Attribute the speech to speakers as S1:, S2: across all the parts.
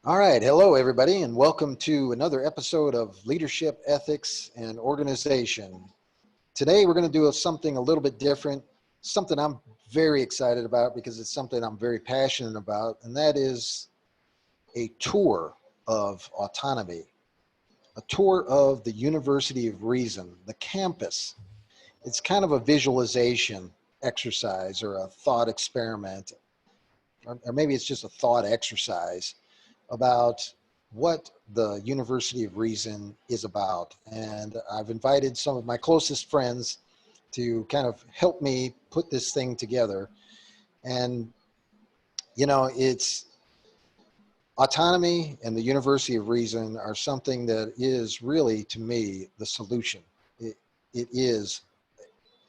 S1: All right. Hello, everybody, and welcome to another episode of Leadership, Ethics, and Organization. Today, we're going to do something a little bit different, something I'm very excited about because it's something I'm very passionate about, and that is a tour of autonomy, a tour of the University of Reason, the campus. It's kind of a visualization exercise or a thought experiment, or maybe it's just a thought exercise about what the University of Reason is about. And I've invited some of my closest friends to kind of help me put this thing together. And, it's autonomy and the University of Reason are something that is really, to me, the solution. It is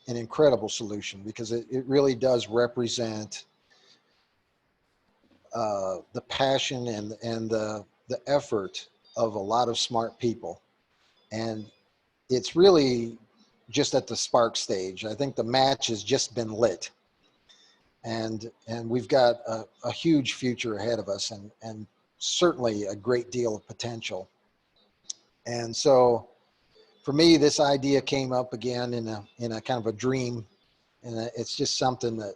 S1: an incredible solution because it really does represent the passion and the effort of a lot of smart people. And it's really just at the spark stage. I think the match has just been lit. And we've got a huge future ahead of us and certainly a great deal of potential. And so for me, this idea came up again in a kind of a dream. And it's just something that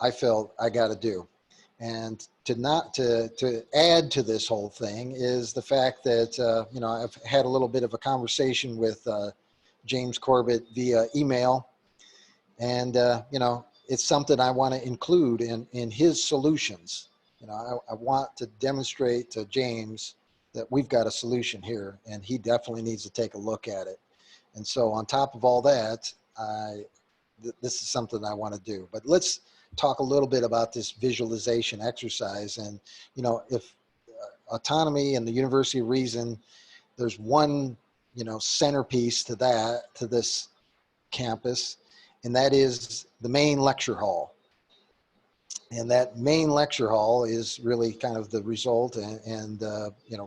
S1: I felt I got to do. And to add to this whole thing is the fact that I've had a little bit of a conversation with James Corbett via email, and it's something I want to include in his solutions. I want to demonstrate to James that we've got a solution here, and he definitely needs to take a look at it. And so, on top of all that, this is something I want to do. But let's talk a little bit about this visualization exercise. And if autonomy and the University of Reason, there's one centerpiece to this campus, and that is the main lecture hall. And that main lecture hall is really kind of the result and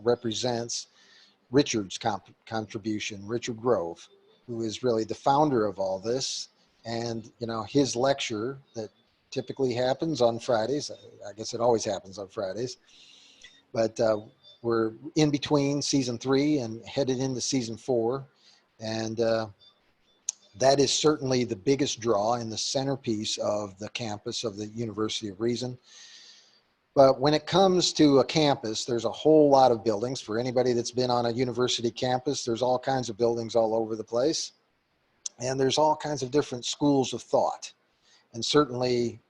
S1: represents Richard's contribution, Richard Grove, who is really the founder of all this. And his lecture that typically happens on Fridays. I guess it always happens on Fridays, but we're in between season 3 and headed into season 4. And that is certainly the biggest draw and the centerpiece of the campus of the University of Reason. But when it comes to a campus, there's a whole lot of buildings. For anybody that's been on a university campus, there's all kinds of buildings all over the place. And there's all kinds of different schools of thought. And certainly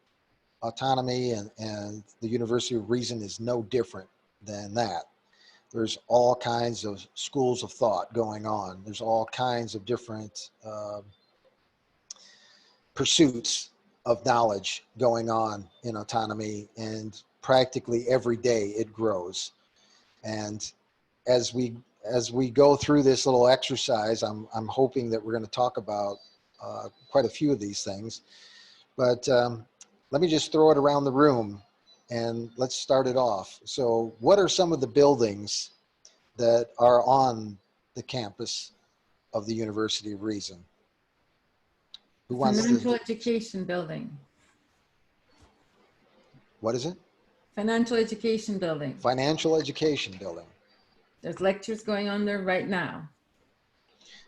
S1: autonomy and the University of Reason is no different than that. There's all kinds of schools of thought going on. There's all kinds of different pursuits of knowledge going on in autonomy, and practically every day it grows. And as we go through this little exercise, I'm hoping that we're going to talk about quite a few of these things. But let me just throw it around the room and let's start it off. So what are some of the buildings that are on the campus of the University of Reason? Who wants
S2: Financial Education Building.
S1: What is it?
S2: Financial Education Building.
S1: Financial Education Building.
S2: There's lectures going on there right now.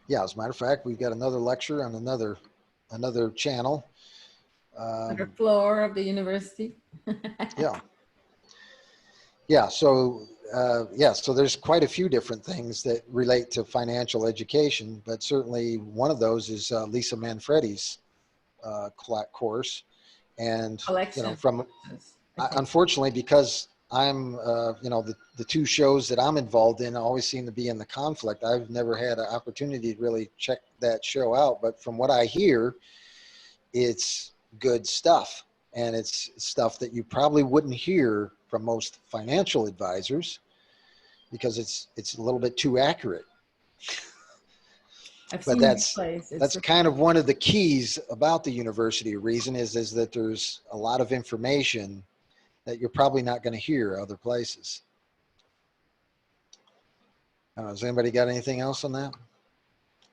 S1: Yeah, as a matter of fact, we've got another lecture on another channel.
S2: Under floor of the university.
S1: Yeah. So there's quite a few different things that relate to financial education, but certainly one of those is Lisa Manfredi's course. And unfortunately, because I'm the two shows that I'm involved in always seem to be in the conflict, I've never had an opportunity to really check that show out. But from what I hear, it's good stuff, and it's stuff that you probably wouldn't hear from most financial advisors because it's a little bit too accurate. But that's kind of one of the keys about the University of Reason is that there's a lot of information that you're probably not going to hear other places. Has anybody got anything else on that?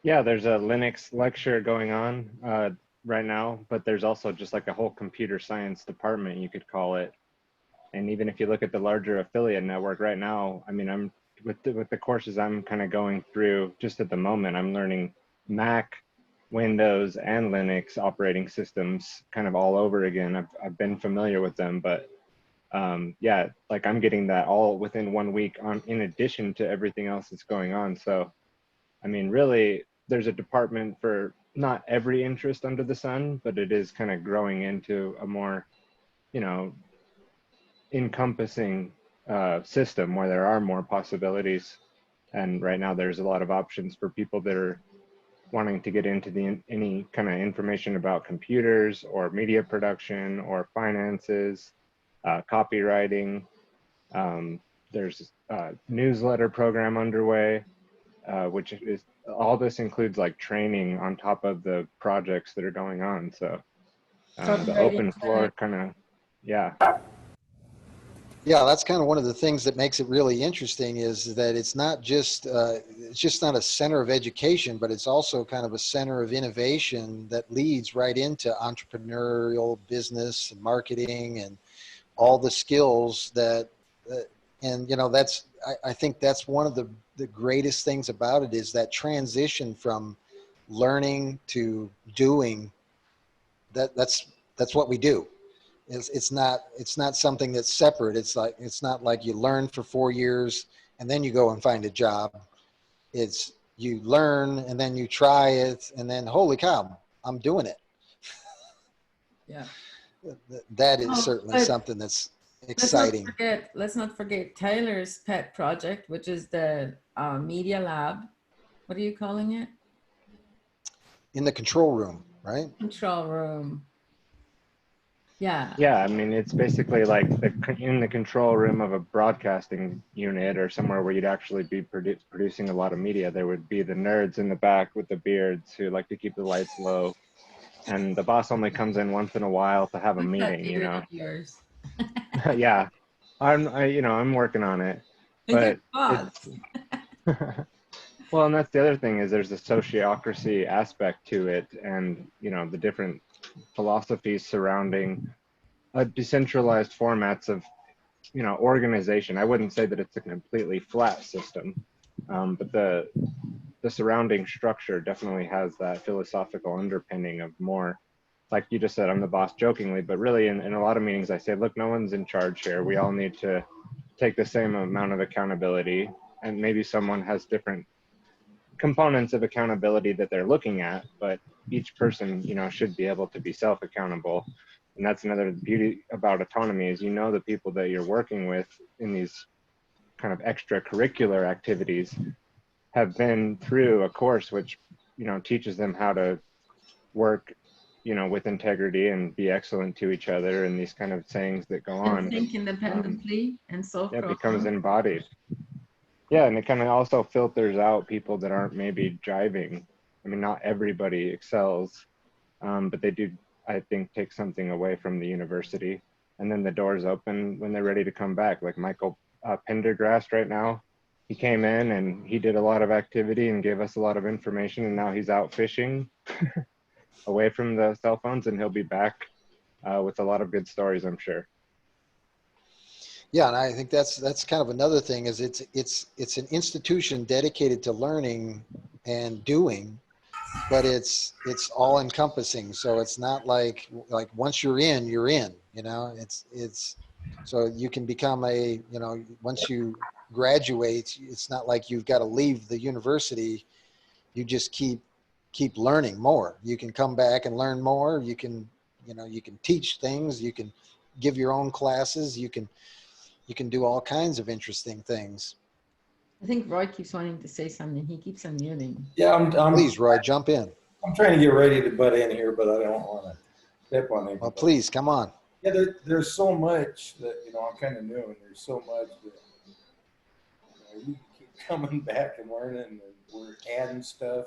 S3: Yeah, there's a Linux lecture going on right now, but there's also just like a whole computer science department, you could call it, And even if you look at the larger affiliate network right now, I mean, I'm with the courses I'm kind of going through just at the moment, I'm learning Mac, Windows, and Linux operating systems kind of all over again. I've been familiar with them, but yeah, like I'm getting that all within 1 week on, in addition to everything else that's going on. So, I mean, really, there's a department for not every interest under the sun, but it is kind of growing into a more, you know, encompassing system where there are more possibilities. And right now there's a lot of options for people that are wanting to get into any kind of information about computers or media production or finances, copywriting. There's a newsletter program underway, which is, all this includes like training on top of the projects that are going on. So the
S2: Copywriting
S3: open floor kind of, yeah.
S1: Yeah, that's kind of one of the things that makes it really interesting is that it's just not a center of education, but it's also kind of a center of innovation that leads right into entrepreneurial business and marketing and all the skills that, and you know, I think that's one of the greatest things about it is that transition from learning to doing. That's what we do. It's not something that's separate. It's not like you learn for 4 years and then you go and find a job. It's you learn and then you try it and then holy cow, I'm doing it.
S2: Yeah.
S1: That is
S2: Oh,
S1: certainly
S2: but
S1: something that's
S2: let's not
S1: exciting.
S2: let's not forget Tyler's pet project, which is the Media Lab. What are you calling it?
S1: In the control room, right?
S2: Control room. Yeah.
S3: Yeah, I mean, it's basically like in the control room of a broadcasting unit or somewhere where you'd actually be producing a lot of media. There would be the nerds in the back with the beards who like to keep the lights low. And the boss only comes in once in a while to have a
S2: What's that
S3: meeting, you
S2: beard
S3: know?
S2: of yours?
S3: Yeah, I'm working on it,
S2: You're
S3: but
S2: boss.
S3: it's, well, and that's the other thing is there's a sociocracy aspect to it and, you know, the different philosophies surrounding decentralized formats of, you know, organization. I wouldn't say that it's a completely flat system, but the surrounding structure definitely has that philosophical underpinning of more, like you just said, I'm the boss jokingly, but really in a lot of meetings I say, look, no one's in charge here. We all need to take the same amount of accountability, and maybe someone has different components of accountability that they're looking at, but each person, you know, should be able to be self-accountable. And that's another beauty about autonomy is, you know, the people that you're working with in these kind of extracurricular activities have been through a course which, you know, teaches them how to work, you know, with integrity and be excellent to each other, and these kind of sayings that go
S2: And
S3: on.
S2: think independently and solve
S3: It becomes
S2: problems.
S3: embodied. Yeah, and it kind of also filters out people that aren't maybe driving. I mean, not everybody excels, but they do, I think, take something away from the university. And then the doors open when they're ready to come back. Like Michael Pendergrast right now, he came in and he did a lot of activity and gave us a lot of information, and now he's out fishing away from the cell phones, and he'll be back with a lot of good stories, I'm sure.
S1: Yeah, and I think that's kind of another thing is it's an institution dedicated to learning and doing, but it's all encompassing. So it's not like once you're in, you're in. You know, it's so you can become a, you know, once you graduate, it's not like you've got to leave the university. You just keep learning more. You can come back and learn more. You can, you know, you can teach things. You can give your own classes. You can do all kinds of interesting things.
S2: I think Roy keeps wanting to say something. He keeps unmuting.
S4: Yeah,
S1: Please, Roy, jump in.
S4: I'm trying to get ready to butt in here, but I don't want to step on anybody.
S1: Well, please, come on.
S4: Yeah, there's so much that, you know, I'm kind of new, and there's so much that, you know, you keep coming back and learning, and we're adding stuff.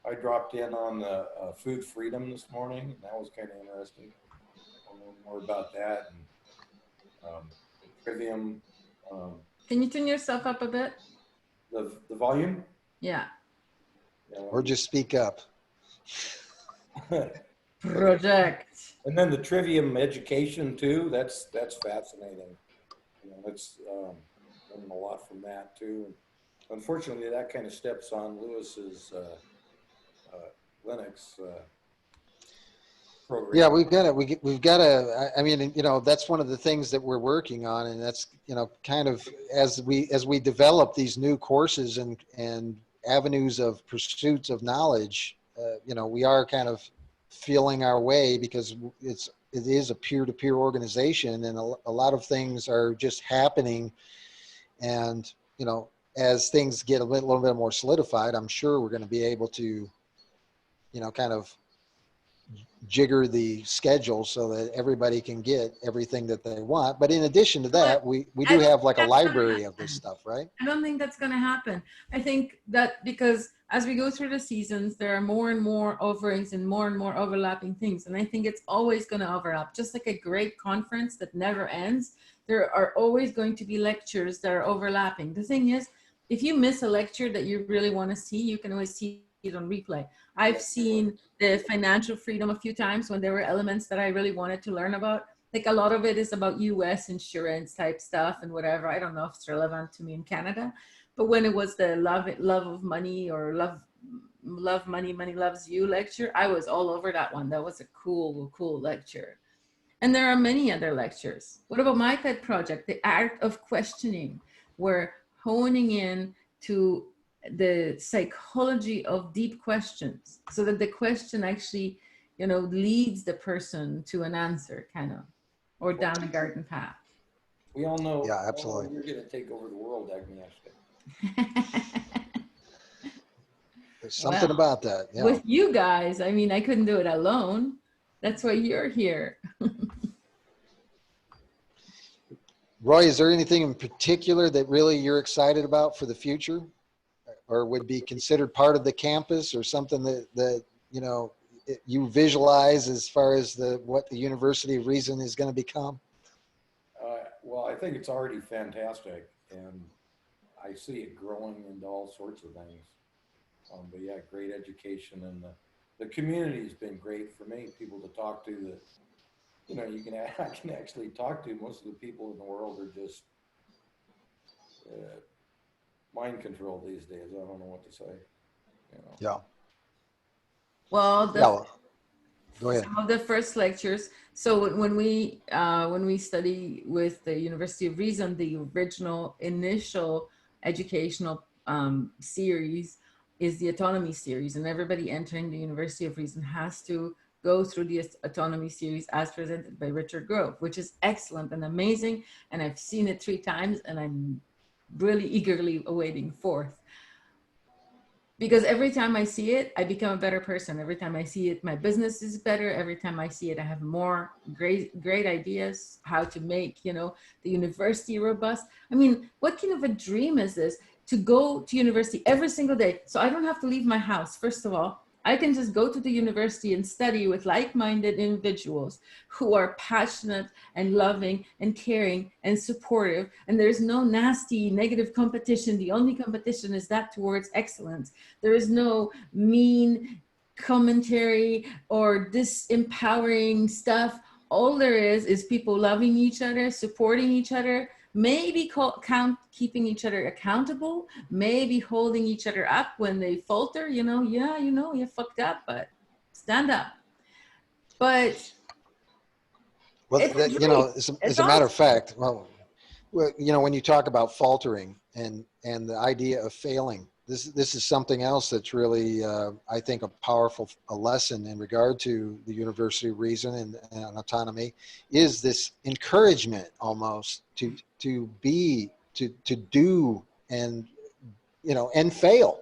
S4: I dropped in on the food freedom this morning, and that was kind of interesting. I'll learn more about that, and Trivium.
S2: Can you turn yourself up a bit?
S4: The volume?
S2: Yeah.
S4: Yeah,
S1: Or just speak up.
S2: Project.
S4: And then the Trivium education too. That's fascinating. it's learning a lot from that too. And unfortunately, that kind of steps on Lewis's Linux program.
S1: Yeah, we've got to, I mean, that's one of the things that we're working on. And that's, kind of as we develop these new courses and avenues of pursuits of knowledge, we are kind of feeling our way because it is a peer-to-peer organization, and a lot of things are just happening. And, as things get a little bit more solidified, I'm sure we're going to be able to, kind of jigger the schedule so that everybody can get everything that they want. But in addition to that, we do have like a library of this stuff, right?
S2: I don't think that's going to happen. I think that because as we go through the seasons, there are more and more offerings and more overlapping things. And I think it's always going to overlap. Just like a great conference that never ends, there are always going to be lectures that are overlapping. The thing is, if you miss a lecture that you really want to see, you can always see it on replay. I've seen the financial freedom a few times when there were elements that I really wanted to learn about. Like a lot of it is about US insurance type stuff and whatever. I don't know if it's relevant to me in Canada, but when it was the love of money or love money, money loves you lecture, I was all over that one. That was a cool lecture. And there are many other lectures. What about my pet project, The Art of Questioning? We're honing in to the psychology of deep questions so that the question actually, leads the person to an answer kind of, or down a garden path.
S4: We all know,
S1: Yeah, absolutely.
S4: You're going to take over the world, Agnieszka.
S1: There's something about that. Yeah.
S2: With you guys, I mean, I couldn't do it alone. That's why you're here.
S1: Roy, is there anything in particular that really you're excited about for the future, or would be considered part of the campus, or something that you visualize as far as what the University of Reason is going to become?
S4: Well, I think it's already fantastic, and I see it growing into all sorts of things. But yeah, great education, and the community has been great for me. People to talk to that, I can actually talk to. Most of the people in the world are just mind control these days. I don't know what to say.
S1: Yeah.
S2: Well,
S1: Go ahead.
S2: some of the first lectures. So when we study with the University of Reason, the original initial educational series is the autonomy series, and everybody entering the University of Reason has to go through the autonomy series as presented by Richard Grove, which is excellent and amazing. And I've seen it 3 times, and I'm really eagerly awaiting 4th. Because every time I see it, I become a better person. Every time I see it, my business is better. Every time I see it, I have more great ideas how to make, the university robust. I mean, what kind of a dream is this to go to university every single day? So I don't have to leave my house. First of all, I can just go to the university and study with like-minded individuals who are passionate and loving and caring and supportive. And there's no nasty negative competition. The only competition is that towards excellence. There is no mean commentary or disempowering stuff. All there is people loving each other, supporting each other, maybe keeping each other accountable, maybe holding each other up when they falter, you fucked up, but stand up. But
S1: well, as a matter of fact, well, when you talk about faltering and the idea of failing, this is something else that's really, I think, a lesson in regard to the University of Reason and autonomy, is this encouragement almost to do and fail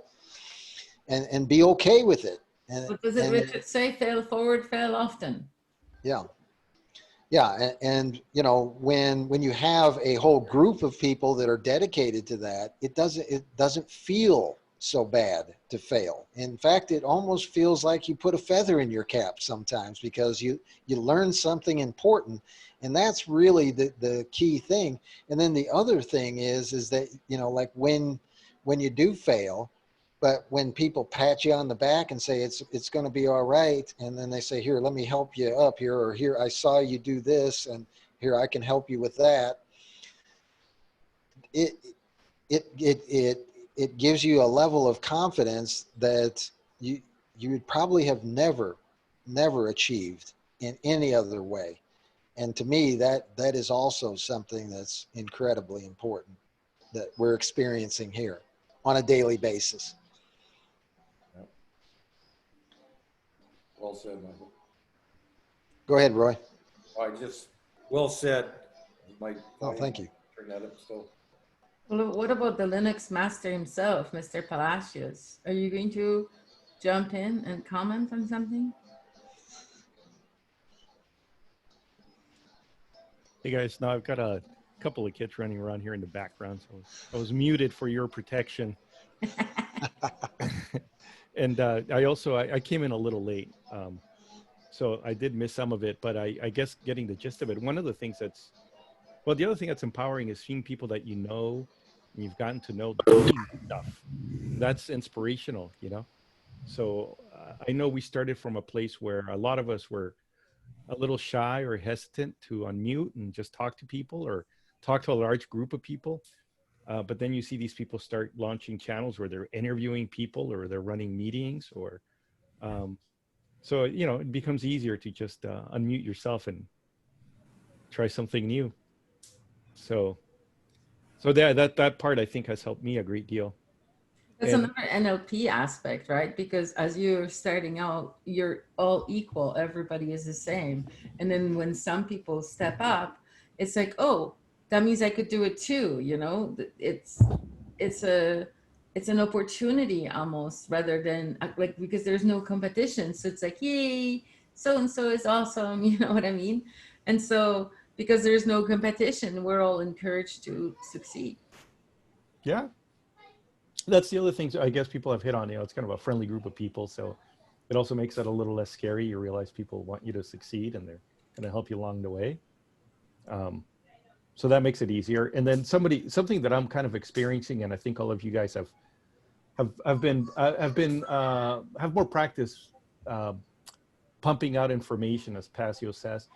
S1: and be okay with it. And
S2: what does Richard say? Fail forward, fail often.
S1: Yeah. Yeah, and when you have a whole group of people that are dedicated to that, it doesn't feel so bad to fail. In fact, it almost feels like you put a feather in your cap sometimes, because you learn something important, and that's really the key thing. And then the other thing is that like when you do fail, but when people pat you on the back and say it's going to be all right, and then they say, here, let me help you up here, or here, I saw you do this, and here, I can help you with that. it gives you a level of confidence that you would probably have never achieved in any other way. And to me, that is also something that's incredibly important that we're experiencing here on a daily basis.
S4: Well said, Michael.
S1: Go ahead, Roy.
S4: Well said. Mike,
S1: Oh, thank you.
S4: turn that up still.
S2: Well, what about the Linux master himself, Mr. Palacios? Are you going to jump in and comment on something?
S5: Hey guys, now I've got a couple of kids running around here in the background, so I was muted for your protection. And I came in a little late, so I did miss some of it, but I guess getting the gist of it. One of the things the other thing that's empowering is seeing people that you know and you've gotten to know doing stuff. That's inspirational, you know? So I know we started from a place where a lot of us were a little shy or hesitant to unmute and just talk to people or talk to a large group of people. But then you see these people start launching channels where they're interviewing people or they're running meetings or, so, you know, it becomes easier to just unmute yourself and try something new. So that part I think has helped me a great deal.
S2: That's
S5: And-
S2: another NLP aspect, right? Because as you're starting out, you're all equal. Everybody is the same. And then when some people step up, it's like, oh, that means I could do it too. You know, it's an opportunity almost rather than like, because there's no competition. So it's like, yay, so-and-so is awesome. You know what I mean? And so because there's no competition, we're all encouraged to succeed.
S5: Yeah. That's the other thing I guess people have hit on, you know, it's kind of a friendly group of people. So it also makes it a little less scary. You realize people want you to succeed and they're going to help you along the way. So that makes it easier. And then something that I'm kind of experiencing, and I think all of you guys have more practice pumping out information, as Passio says.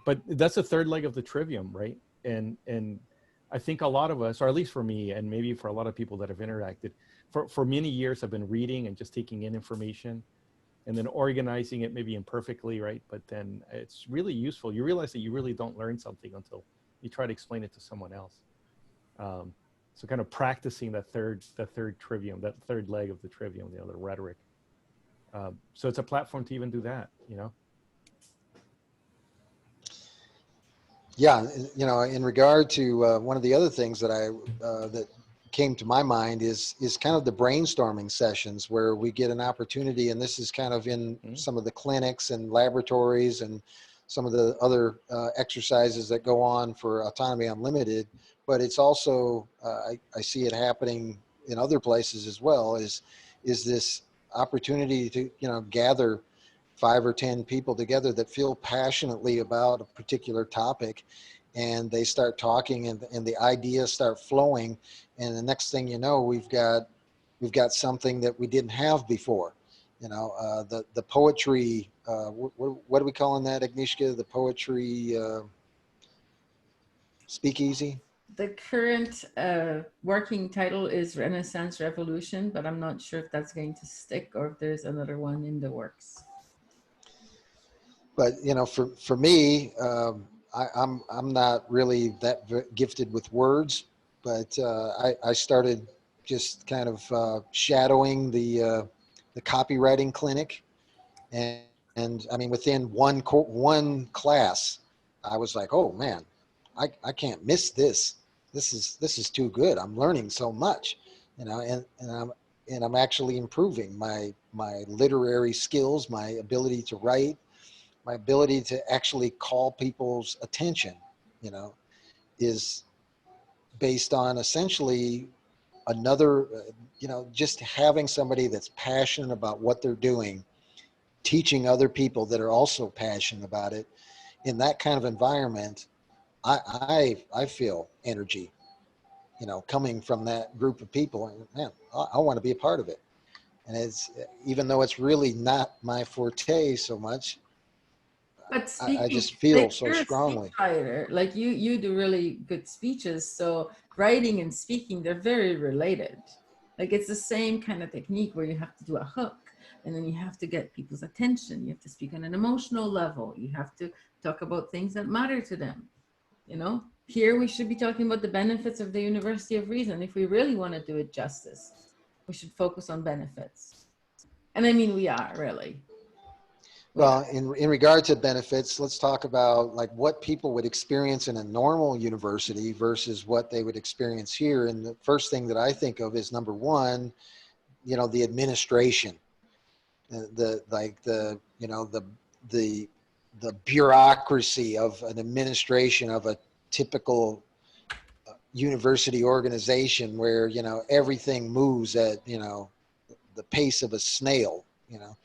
S5: But that's the third leg of the trivium, right? And I think a lot of us, or at least for me, and maybe for a lot of people that have interacted, for many years I've been reading and just taking in information and then organizing it maybe imperfectly, right? But then it's really useful. You realize that you really don't learn something until you try to explain it to someone else. So kind of practicing that third trivium, that third leg of the trivium, you know, the rhetoric. So it's a platform to even do that, you know?
S1: Yeah, you know, in regard to one of the other things that that came to my mind is kind of the brainstorming sessions where we get an opportunity, and this is kind of in some of the clinics and laboratories and some of the other exercises that go on for Autonomy Unlimited, but it's also I see it happening in other places as well. Is this opportunity to, you know, gather 5 or 10 people together that feel passionately about a particular topic, and they start talking and the ideas start flowing, and the next thing you know, we've got something that we didn't have before. You know, the poetry, what are we calling that, Agnieszka? The poetry speakeasy?
S2: The current working title is Renaissance Revolution, but I'm not sure if that's going to stick or if there's another one in the works.
S1: But, you know, for me, I'm not really that gifted with words, but I started just kind of shadowing the copywriting clinic, and I mean, within one class, I was like, oh man, I can't miss this. This is too good. I'm learning so much, you know, and I'm actually improving my literary skills, my ability to write, my ability to actually call people's attention, you know, is based on essentially another, you know, just having somebody that's passionate about what they're doing, teaching other people that are also passionate about it. In that kind of environment, I feel energy, you know, coming from that group of people, and man, I want to be a part of it. And it's, even though it's really not my forte so much,
S2: But speaking,
S1: I just feel
S2: like,
S1: so
S2: you're a
S1: strongly.
S2: speechwriter, like you do really good speeches. So writing and speaking, they're very related. Like it's the same kind of technique where you have to do a hook and then you have to get people's attention. You have to speak on an emotional level. You have to talk about things that matter to them. You know, here we should be talking about the benefits of the University of Reason. If we really want to do it justice, we should focus on benefits. And I mean, we are really.
S1: Well, in regard to benefits, let's talk about like what people would experience in a normal university versus what they would experience here. And the first thing that I think of is number one, you know, the administration, the bureaucracy of an administration of a typical university organization where, you know, everything moves at, you know, the pace of a snail, you know.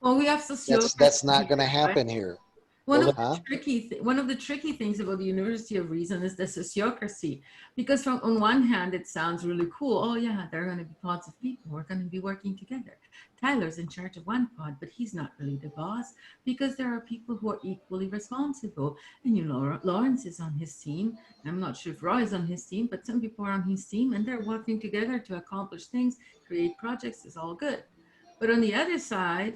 S2: Well, we have sociology.
S1: That's not going to happen here.
S2: One of
S1: Huh?
S2: the tricky things about the University of Reason is the sociocracy, because from on one hand it sounds really cool. Oh yeah, there are going to be pods of people. We're going to be working together. Tyler's in charge of one pod, but he's not really the boss because there are people who are equally responsible. And you know, Lawrence is on his team. I'm not sure if Roy is on his team, but some people are on his team and they're working together to accomplish things, create projects. It's all good. But on the other side,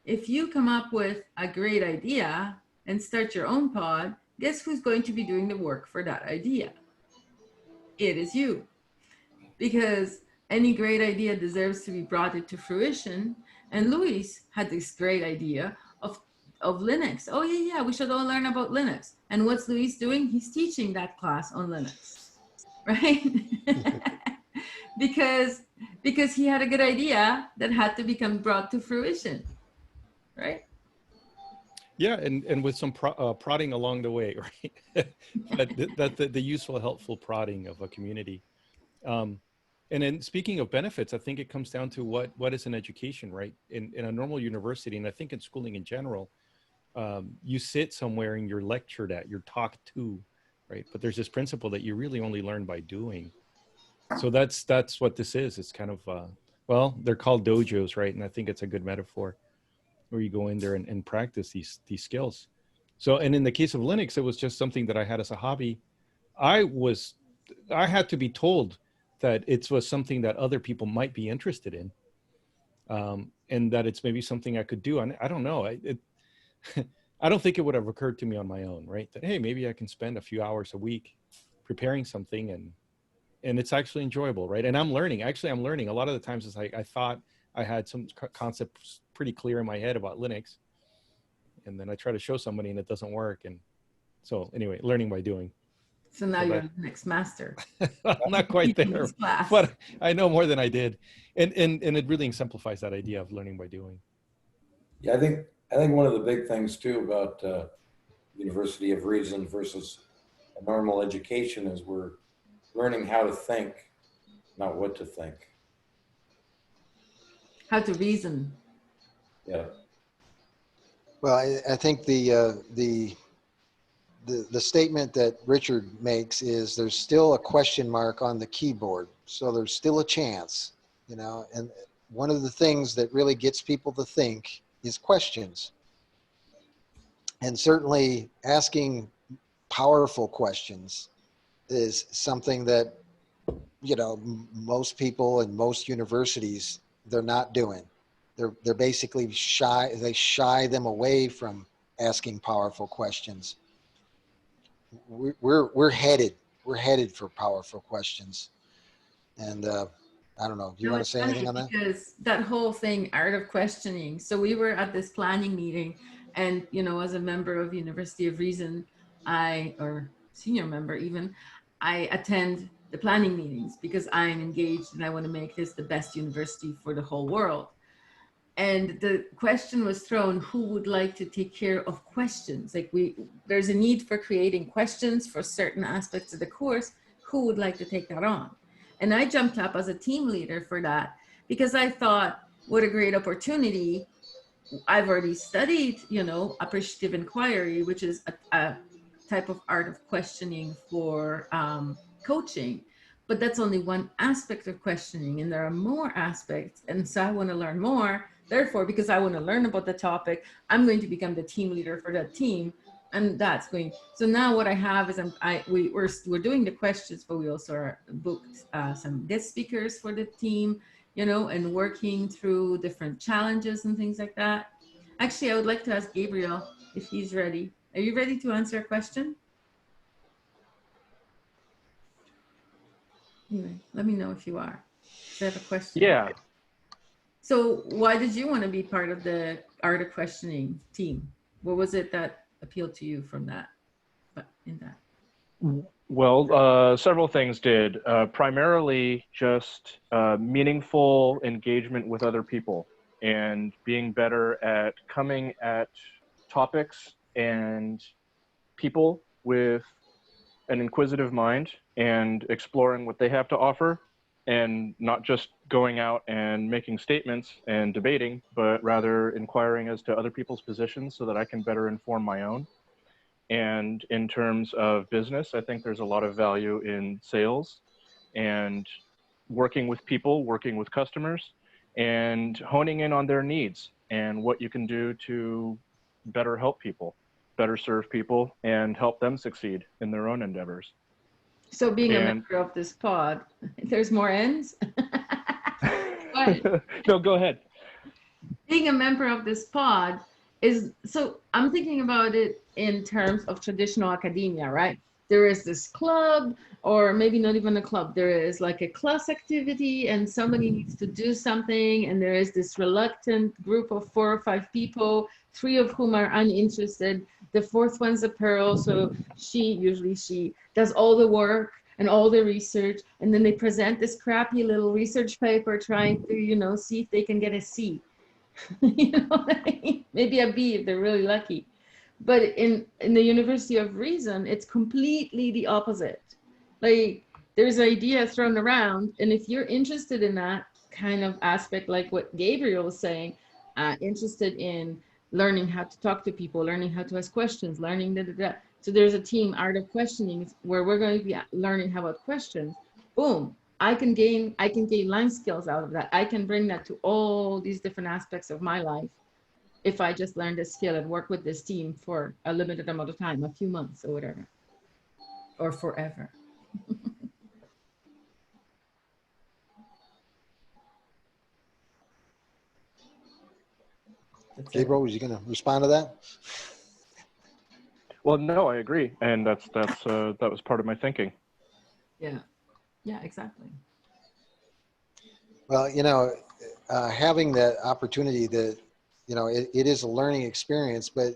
S2: if you come up with a great idea and start your own pod, guess who's going to be doing the work for that idea? It is you. Because any great idea deserves to be brought into fruition. And Luis had this great idea of Linux. Oh yeah, we should all learn about Linux. And what's Luis doing? He's teaching that class on Linux, right? because he had a good idea that had to become brought to fruition. Right.
S5: Yeah, and with some prodding along the way, right? But the useful, helpful prodding of a community. And then speaking of benefits, I think it comes down to what is an education, right? In a normal university, and I think in schooling in general, you sit somewhere and you're lectured at, you're talked to, right? But there's this principle that you really only learn by doing. So that's what this is. It's kind of, well, they're called dojos, right? And I think it's a good metaphor, where you go in there and practice these skills. So, and in the case of Linux, it was just something that I had as a hobby. I had to be told that it was something that other people might be interested in, and that it's maybe something I could do. And I don't know, I don't think it would have occurred to me on my own, right? That, hey, maybe I can spend a few hours a week preparing something and it's actually enjoyable, right? And I'm learning. Actually, I'm learning. A lot of the times it's like I thought I had some concepts pretty clear in my head about Linux, and then I try to show somebody and it doesn't work. And so anyway, learning by doing.
S2: So now you're a Linux master.
S5: I'm not quite there, but I know more than I did. And it really exemplifies that idea of learning by doing.
S4: Yeah, I think one of the big things too about University of Reason versus a normal education is we're learning how to think, not what to think.
S2: How to reason.
S4: Yeah.
S1: Well, I think the statement that Richard makes is there's still a question mark on the keyboard. So there's still a chance, you know, and one of the things that really gets people to think is questions. And certainly asking powerful questions is something that, you know, most people in most universities, they're not doing. They're basically shy. They shy them away from asking powerful questions. We're headed for powerful questions. And I don't know. Do you want to say anything on that?
S2: Because that whole thing, art of questioning. So we were at this planning meeting, and you know, as a member of University of Reason, or senior member even, I attend the planning meetings because I'm engaged and I want to make this the best university for the whole world. And the question was thrown, who would like to take care of questions? Like there's a need for creating questions for certain aspects of the course. Who would like to take that on? And I jumped up as a team leader for that because I thought, what a great opportunity. I've already studied, you know, appreciative inquiry, which is a type of art of questioning for coaching. But that's only one aspect of questioning, and there are more aspects. And so I want to learn more. Therefore, because I want to learn about the topic, I'm going to become the team leader for that team. and that's going. So now what I have is we're doing the questions, but we also are booked some guest speakers for the team, you know, and working through different challenges and things like that. Actually, I would like to ask Gabriel if he's ready. Are you ready to answer a question? Anyway, let me know if you are. I have a question.
S6: Yeah.
S2: So why did you want to be part of the art of questioning team? What was it that appealed to you from that? But in that.
S6: Well, several things did. Primarily just meaningful engagement with other people and being better at coming at topics and people with an inquisitive mind and exploring what they have to offer, and not just going out and making statements and debating, but rather inquiring as to other people's positions so that I can better inform my own. And in terms of business, I think there's a lot of value in sales and working with people, working with customers, and honing in on their needs and what you can do to better help people, better serve people, and help them succeed in their own endeavors.
S2: So being a
S6: And-
S2: member of this pod, there's more ends.
S6: No, go ahead.
S2: Being a member of this pod is, so I'm thinking about it in terms of traditional academia, right? There is this club, or maybe not even a club. There is like a class activity and somebody needs to do something. And there is this reluctant group of 4 or 5 people, 3 of whom are uninterested. The 4th one's a pearl. So usually she does all the work and all the research. And then they present this crappy little research paper trying to, you know, see if they can get a C. You know, maybe a B if they're really lucky. But in the University of Reason, it's completely the opposite. Like there's an idea thrown around, and if you're interested in that kind of aspect, like what Gabriel was saying, interested in learning how to talk to people, learning how to ask questions, learning So there's a team, Art of Questioning, where we're going to be learning how about questions. Boom. I can gain life skills out of that. I can bring that to all these different aspects of my life if I just learn this skill and work with this team for a limited amount of time, a few months or whatever, or forever.
S1: Gabriel, was you going to respond to that?
S6: Well, no, I agree, and that was part of my thinking.
S2: Yeah, yeah, exactly.
S1: Well, you know, having that opportunity that, you know, it is a learning experience, but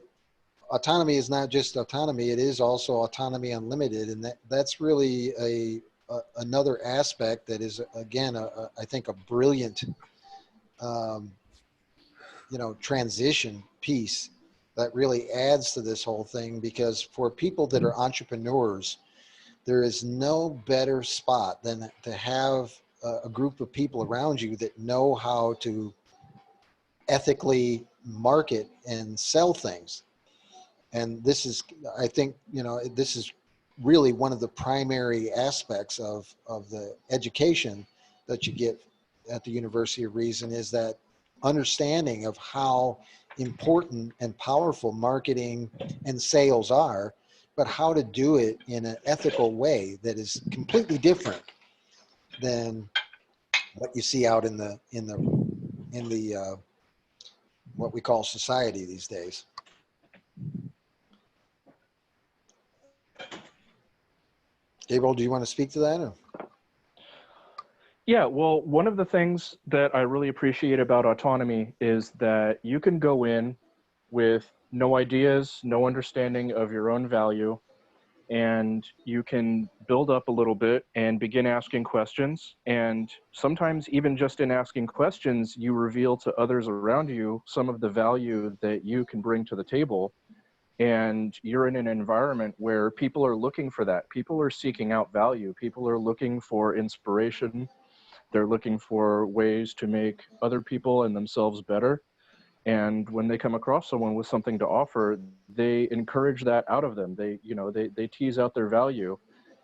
S1: autonomy is not just autonomy. It is also autonomy unlimited. And that's really another aspect that is, again, I think a brilliant, you know, transition piece that really adds to this whole thing, because for people that are entrepreneurs, there is no better spot than to have a group of people around you that know how to ethically market and sell things. And this is, I think, you know, this is really one of the primary aspects of the education that you get at the University of Reason, is that understanding of how important and powerful marketing and sales are, but how to do it in an ethical way that is completely different than what you see out in the what we call society these days. Gabriel, do you want to speak to that? Or?
S6: Yeah, well, one of the things that I really appreciate about autonomy is that you can go in with no ideas, no understanding of your own value, and you can build up a little bit and begin asking questions. And sometimes even just in asking questions, you reveal to others around you some of the value that you can bring to the table. And you're in an environment where people are looking for that. People are seeking out value. People are looking for inspiration. They're looking for ways to make other people and themselves better. And when they come across someone with something to offer, they encourage that out of them. They tease out their value.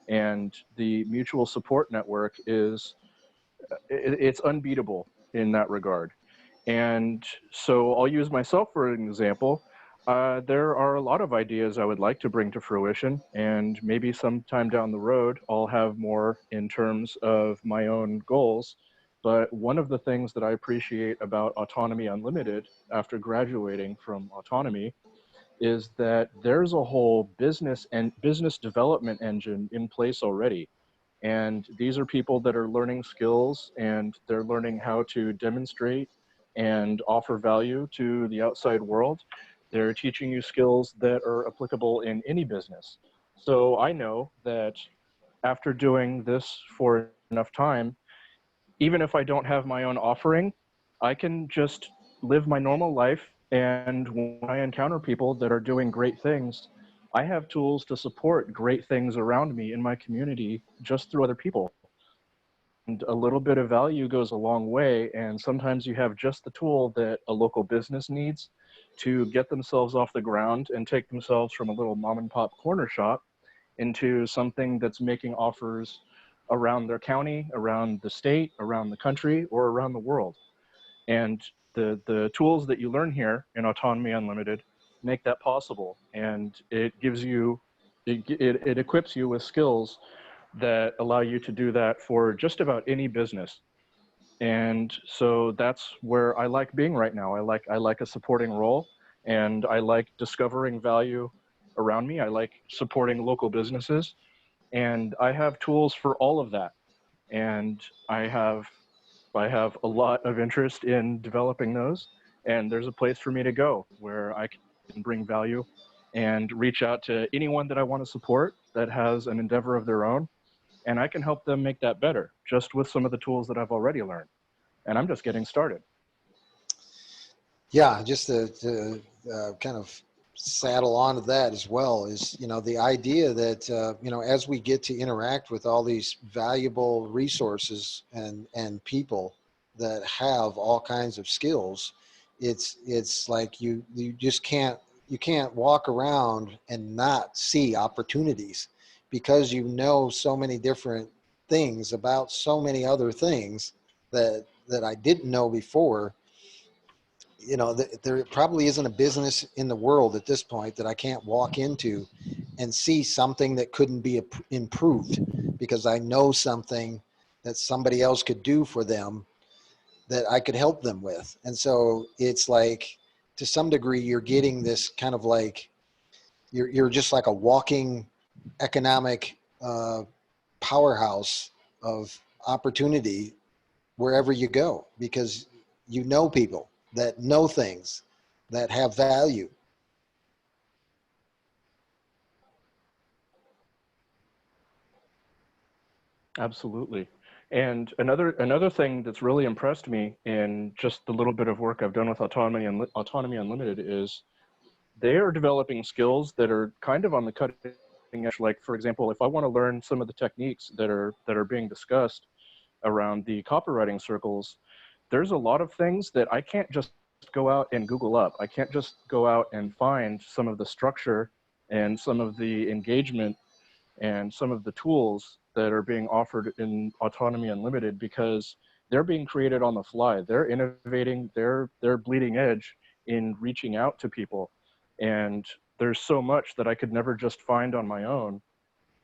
S6: And the mutual support network it's unbeatable in that regard. And so I'll use myself for an example. There are a lot of ideas I would like to bring to fruition, and maybe sometime down the road, I'll have more in terms of my own goals. But one of the things that I appreciate about Autonomy Unlimited after graduating from Autonomy is that there's a whole business and business development engine in place already. And these are people that are learning skills and they're learning how to demonstrate and offer value to the outside world. They're teaching you skills that are applicable in any business. So I know that after doing this for enough time, even if I don't have my own offering, I can just live my normal life. And when I encounter people that are doing great things, I have tools to support great things around me in my community just through other people. And a little bit of value goes a long way. And sometimes you have just the tool that a local business needs to get themselves off the ground and take themselves from a little mom and pop corner shop into something that's making offers around their county, around the state, around the country, or around the world. And the tools that you learn here in Autonomy Unlimited make that possible. And it gives you, it equips you with skills that allow you to do that for just about any business. And so that's where I like being right now. I like a supporting role, and I like discovering value around me. I like supporting local businesses, and I have tools for all of that. And I have a lot of interest in developing those, and there's a place for me to go where I can bring value and reach out to anyone that I want to support that has an endeavor of their own, and I can help them make that better just with some of the tools that I've already learned. And I'm just getting started.
S1: Yeah, just to kind of saddle on to that as well is, you know, the idea that, you know, as we get to interact with all these valuable resources and people that have all kinds of skills, it's like you just you can't walk around and not see opportunities because you know so many different things about so many other things that I didn't know before. You know, there probably isn't a business in the world at this point that I can't walk into and see something that couldn't be improved because I know something that somebody else could do for them that I could help them with. And so it's like, to some degree, you're getting this kind of like, you're just like a walking economic powerhouse of opportunity wherever you go, because you know people that know things that have value.
S6: Absolutely. And another thing that's really impressed me in just the little bit of work I've done with Autonomy Unlimited is they are developing skills that are kind of on the cutting edge. Like, for example, if I want to learn some of the techniques that are being discussed around the copywriting circles, there's a lot of things that I can't just go out and Google up. I can't just go out and find some of the structure and some of the engagement and some of the tools that are being offered in Autonomy Unlimited, because they're being created on the fly. They're innovating, they're bleeding edge in reaching out to people. And there's so much that I could never just find on my own,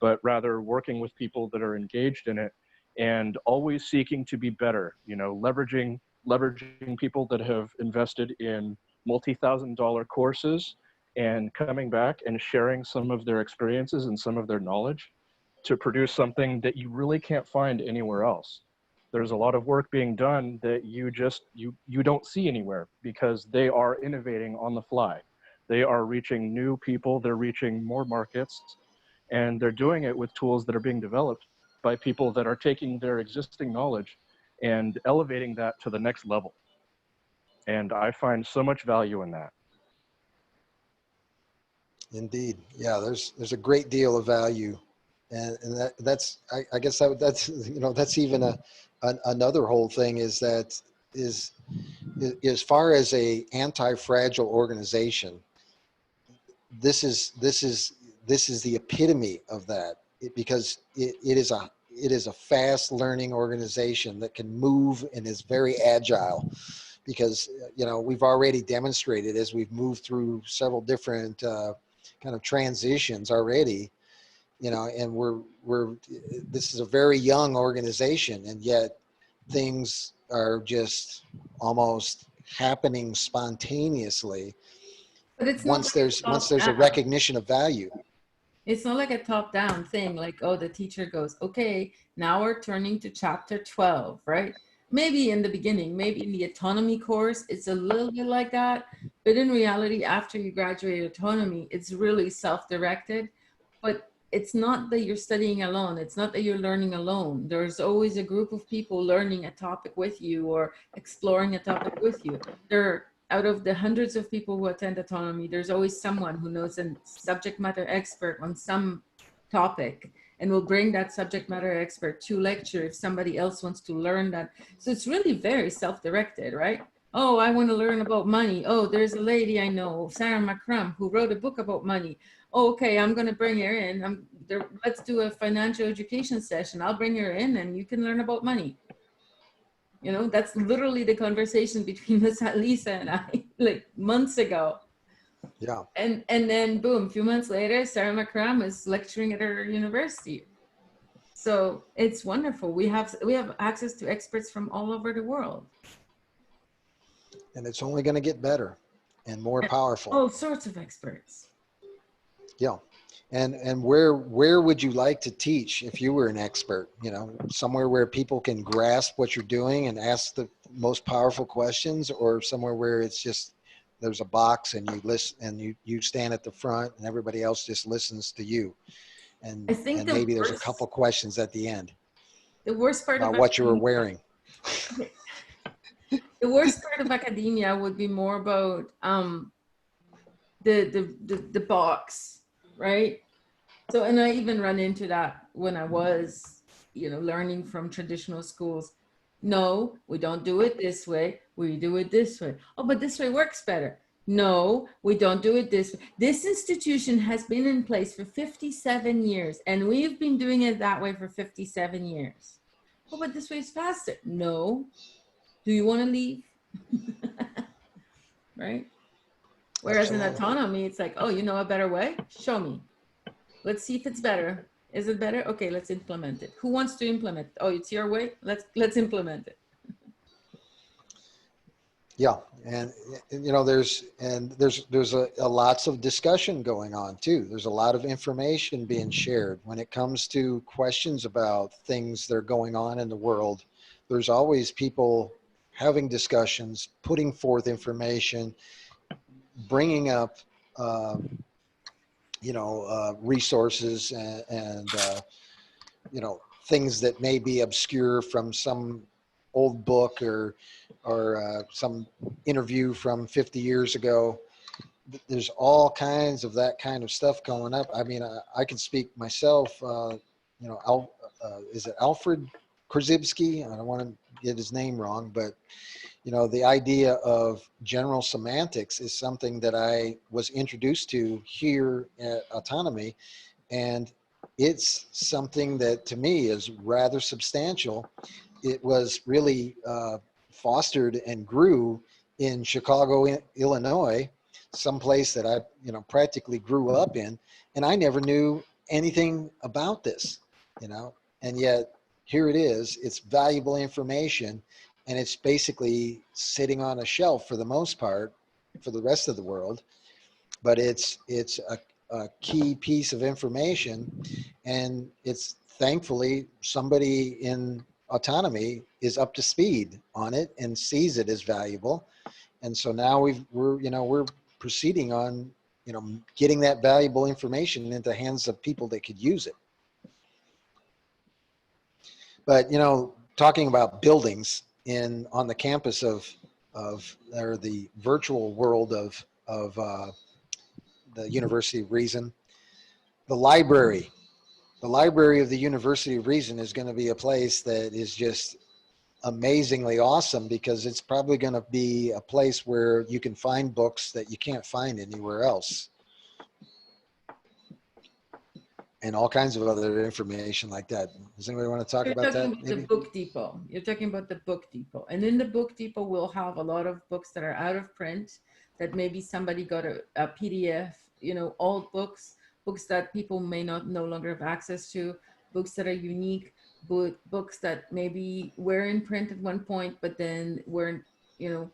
S6: but rather working with people that are engaged in it and always seeking to be better, you know, leveraging people that have invested in multi-$1,000 courses and coming back and sharing some of their experiences and some of their knowledge to produce something that you really can't find anywhere else. There's a lot of work being done that you don't see anywhere because they are innovating on the fly. They are reaching new people, they're reaching more markets, and they're doing it with tools that are being developed by people that are taking their existing knowledge and elevating that to the next level. And I find so much value in that.
S1: Indeed. Yeah, there's a great deal of value. And that's, I guess that's, you know, that's even another whole thing is that is as far as a anti-fragile organization, this is the epitome of that, because it is a fast learning organization that can move and is very agile. because, you know, we've already demonstrated as we've moved through several different kind of transitions already, you know, and this is a very young organization, and yet things are just almost happening spontaneously
S2: But it's not
S1: once
S2: like
S1: there's a recognition of value.
S2: it's not like a top-down thing, like, oh, the teacher goes, okay, now we're turning to chapter 12, right? Maybe in the beginning, maybe in the autonomy course, it's a little bit like that. But in reality, after you graduate autonomy, it's really self-directed. But it's not that you're studying alone. It's not that you're learning alone. There's always a group of people learning a topic with you or exploring a topic with you. Out of the hundreds of people who attend autonomy, there's always someone who knows a subject matter expert on some topic and will bring that subject matter expert to lecture if somebody else wants to learn that. So it's really very self-directed, right? Oh, I want to learn about money. Oh, there's a lady I know, Sarah McCrum, who wrote a book about money. Oh, okay, I'm going to bring her in. Let's do a financial education session. I'll bring her in and you can learn about money. You know, that's literally the conversation between Lisa and I, like months ago.
S1: Yeah.
S2: And then boom, a few months later, Sarah McCrum is lecturing at her university. So it's wonderful. We have access to experts from all over the world.
S1: And it's only going to get better and more powerful.
S2: All sorts of experts.
S1: Yeah. And where would you like to teach if you were an expert? You know, somewhere where people can grasp what you're doing and ask the most powerful questions, or somewhere where it's just there's a box and you listen and you stand at the front and everybody else just listens to you. And,
S2: I think
S1: maybe there's a couple questions at the end
S2: the worst part
S1: about what you were wearing.
S2: The worst part of academia would be more about the box. Right. So, and I even run into that when I was, you know, learning from traditional schools. No, we don't do it this way. We do it this way. Oh, but this way works better. No, we don't do it this way. This institution has been in place for 57 years and we've been doing it that way for 57 years. Oh, but this way is faster. No. Do you want to leave? Right. Whereas in autonomy, it's like, oh, you know a better way? Show me. Let's see if it's better. Is it better? Okay, let's implement it. Who wants to implement it? Oh, it's your way? Let's implement it.
S1: Yeah. And you know, there's a lots of discussion going on too. There's a lot of information being shared when it comes to questions about things that are going on in the world. There's always people having discussions, putting forth information, bringing up, you know, resources and you know, things that may be obscure from some old book or some interview from 50 years ago. There's all kinds of that kind of stuff going up. I mean, I can speak myself, you know, is it Alfred Korzybski? I don't want to get his name wrong, but you know, the idea of general semantics is something that I was introduced to here at Autonomy. And it's something that to me is rather substantial. It was really fostered and grew in Chicago, Illinois, someplace that I, you know, practically grew up in. And I never knew anything about this, you know, and yet here it is. It's valuable information. And it's basically sitting on a shelf for the most part for the rest of the world. But it's a key piece of information. And it's thankfully somebody in autonomy is up to speed on it and sees it as valuable. And so now we're proceeding on, you know, getting that valuable information into the hands of people that could use it. But, you know, talking about buildings on the campus of or the virtual world of the University of Reason, the library of the University of Reason is going to be a place that is just amazingly awesome, because it's probably going to be a place where you can find books that you can't find anywhere else. and all kinds of other information like that. Does anybody want to talk
S2: You're
S1: about
S2: talking
S1: that?
S2: about the
S1: Maybe?
S2: book depot. You're talking about the book depot. And in the book depot, we'll have a lot of books that are out of print that maybe somebody got a PDF, you know, old books, books that people may not no longer have access to, books that are unique, books that maybe were in print at one point, but then weren't, you know,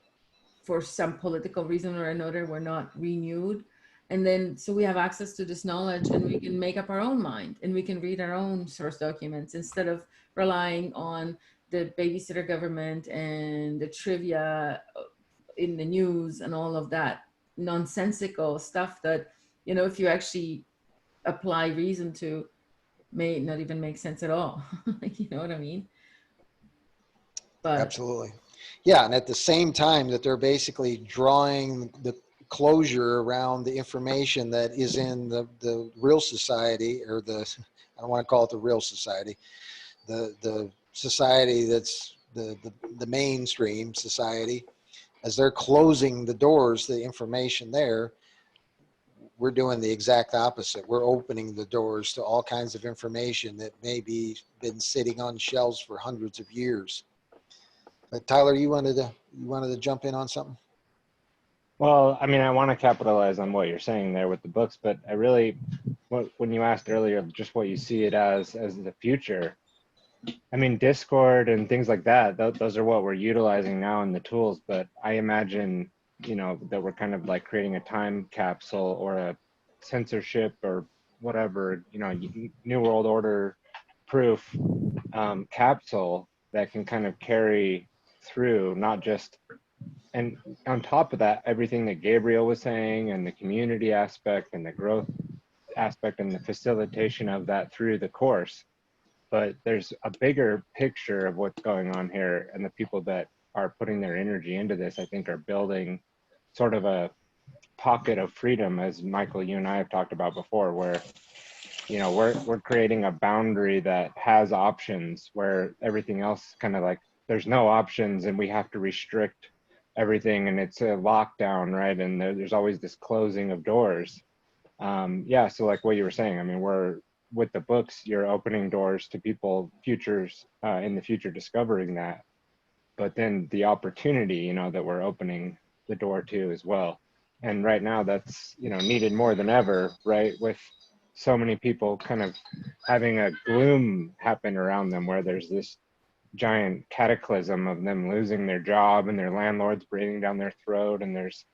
S2: for some political reason or another, were not renewed. And then, so we have access to this knowledge and we can make up our own mind and we can read our own source documents instead of relying on the babysitter government and the trivia in the news and all of that nonsensical stuff that, you know, if you actually apply reason to, may not even make sense at all. You know what I mean? But
S1: Absolutely. Yeah, and at the same time that they're basically drawing the closure around the information that is in the real society, or I don't want to call it the real society, the society that's the mainstream society, as they're closing the doors to the information there, we're doing the exact opposite. We're opening the doors to all kinds of information that maybe been sitting on shelves for hundreds of years. But Tyler, you wanted to jump in on something?
S3: Well, I mean, I want to capitalize on what you're saying there with the books, but I really, when you asked earlier, just what you see it as the future. I mean, Discord and things like that, those are what we're utilizing now in the tools, but I imagine, you know, that we're kind of like creating a time capsule or a censorship or whatever, you know, New World Order proof capsule that can kind of carry through, not just, and on top of that, everything that Gabriel was saying and the community aspect and the growth aspect and the facilitation of that through the course. But there's a bigger picture of what's going on here, and the people that are putting their energy into this, I think, are building sort of a pocket of freedom, as Michael, you and I have talked about before, where, you know, we're creating a boundary that has options where everything else kind of like there's no options and we have to restrict everything, and it's a lockdown, right? And there's always this closing of doors. Yeah, so like what you were saying, I mean, we're with the books, you're opening doors to people futures in the future discovering that, but then the opportunity, you know, that we're opening the door to as well. And right now that's, you know, needed more than ever, right? With so many people kind of having a gloom happen around them where there's this giant cataclysm of them losing their job and their landlords breathing down their throat, and there's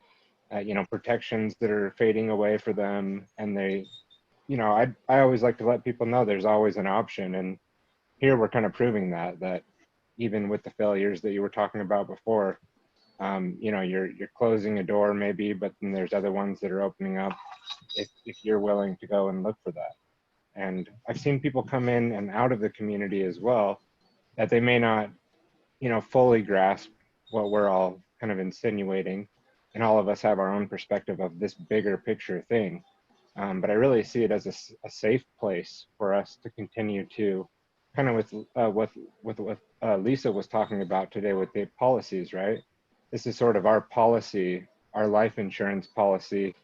S3: you know, protections that are fading away for them, and they, you know, I always like to let people know there's always an option, and here we're kind of proving that even with the failures that you were talking about before, you know, you're closing a door maybe, but then there's other ones that are opening up if you're willing to go and look for that. And I've seen people come in and out of the community as well that they may not, you know, fully grasp what we're all kind of insinuating, and all of us have our own perspective of this bigger picture thing. But I really see it as a safe place for us to continue to kind of with what Lisa was talking about today with the policies, right? This is sort of our policy, our life insurance policy,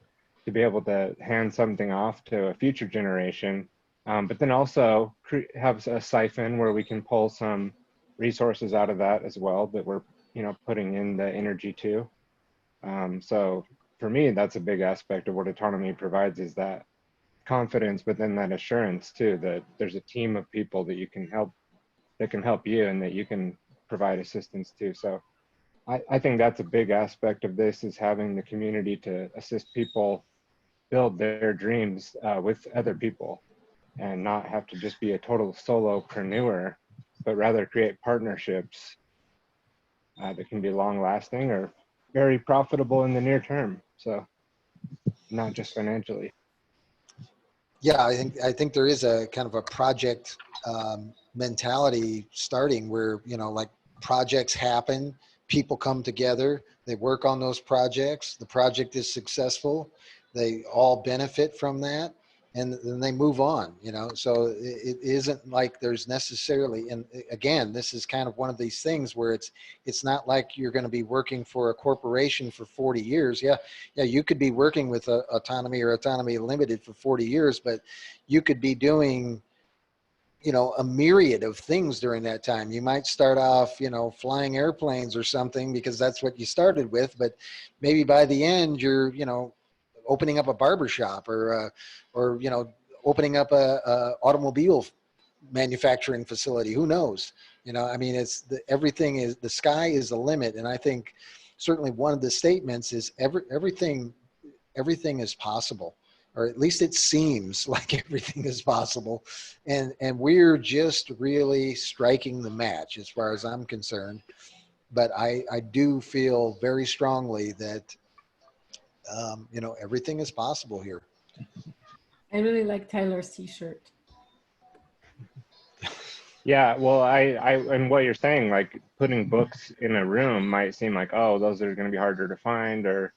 S3: to be able to hand something off to a future generation, but then also have a siphon where we can pull some resources out of that as well that we're, you know, putting in the energy to. So for me, that's a big aspect of what autonomy provides, is that confidence, but then that assurance too, that there's a team of people that you can help, that can help you and that you can provide assistance to. So I think that's a big aspect of this, is having the community to assist people build their dreams with other people, and not have to just be a total solopreneur, but rather create partnerships that can be long lasting or very profitable in the near term. So not just financially.
S1: Yeah, I think there is a kind of a project mentality starting where, you know, like projects happen, people come together, they work on those projects, the project is successful, they all benefit from that, and then they move on, so it isn't like there's necessarily, and again, this is kind of one of these things where it's not like you're going to be working for a corporation for 40 years. Yeah, you could be working with Autonomy or Autonomy Limited for 40 years, but you could be doing a myriad of things during that time. You might start off, flying airplanes or something because that's what you started with, but maybe by the end you're, opening up a barber shop or opening up a automobile manufacturing facility. Who knows? I mean, everything is, the sky is the limit. And I think certainly one of the statements is everything is possible, or at least it seems like everything is possible. And we're just really striking the match as far as I'm concerned. But I do feel very strongly that, everything is possible here.
S2: I really like Tyler's t-shirt.
S3: Yeah, well, and what you're saying, like putting books in a room might seem like, oh, those are going to be harder to find, or